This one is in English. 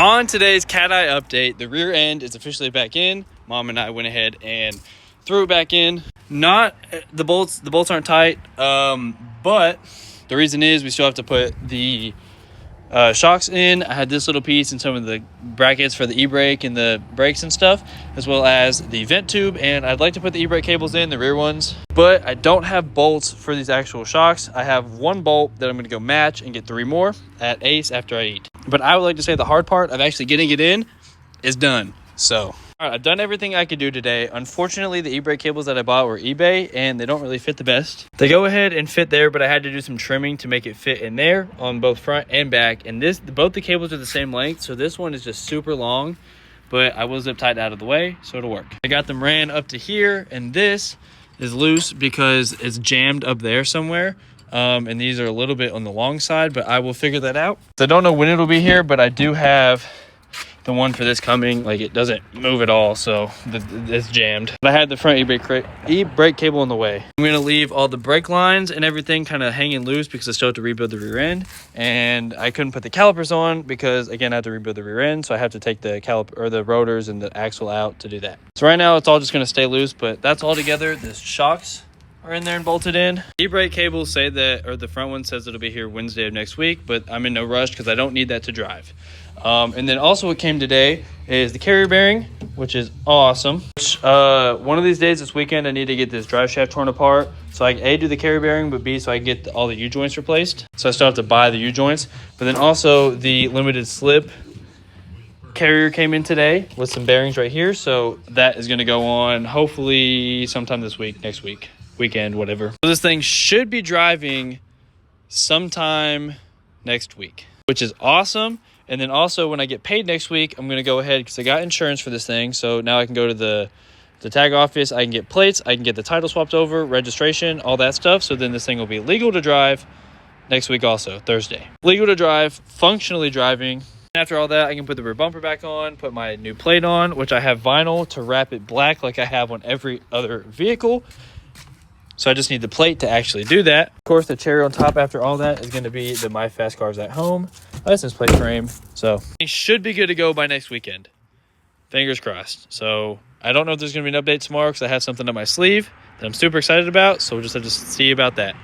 On today's Cat Eye update, the rear end is officially back in. Mom and I went ahead and threw it back in. Not the bolts aren't tight, but the reason is we still have to put the shocks in. I had this little piece and some of the brackets for the e-brake and the brakes and stuff, as well as the vent tube, and I'd like to put the e-brake cables in, the rear ones, but I don't have bolts for these actual shocks. I have one bolt that I'm going to go match and get 3 more at Ace after I eat. But I would like to say the hard part of actually getting it in is done. So all right, I've done everything I could do today. Unfortunately, the e-brake cables that I bought were eBay, and they don't really fit the best. They go ahead and fit there, but I had to do some trimming to make it fit in there on both front and back. And both the cables are the same length, so this one is just super long, but I will zip tie it out of the way, so it'll work. I got them ran up to here, and this is loose because it's jammed up there somewhere. And these are a little bit on the long side, but I will figure that out. So I don't know when it'll be here, but I do have the one for this coming. Like, it doesn't move at all, so it's jammed. But I had the front e-brake cable in the way. I'm gonna leave all the brake lines and everything kind of hanging loose because I still have to rebuild the rear end, and I couldn't put the calipers on because, again, I have to rebuild the rear end, so I have to take the caliper or the rotors and the axle out to do that. So right now it's all just gonna stay loose, but that's all together. The shocks are in there and bolted in. E-brake cables say that, or the front one says it'll be here Wednesday of next week, but I'm in no rush because I don't need that to drive. And then also what came today is the carrier bearing, which is awesome. One of these days this weekend, I need to get this drive shaft torn apart so I can A, do the carrier bearing, but B, so I can get all the U-joints replaced. So I still have to buy the U-joints. But then also the limited slip carrier came in today with some bearings right here. So that is going to go on hopefully sometime this week, next week, weekend, whatever. So this thing should be driving sometime next week, which is awesome. And then also when I get paid next week, I'm going to go ahead because I got insurance for this thing. So now I can go to the tag office. I can get plates. I can get the title swapped over, registration, all that stuff. So then this thing will be legal to drive next week also, Thursday. Legal to drive, functionally driving. After all that, I can put the rear bumper back on, put my new plate on, which I have vinyl to wrap it black like I have on every other vehicle. So I just need the plate to actually do that. Of course, the cherry on top after all that is going to be the My Fast Cars at Home license plate frame. So it should be good to go by next weekend. Fingers crossed. So I don't know if there's going to be an update tomorrow because I have something up my sleeve that I'm super excited about. So we'll just have to see about that.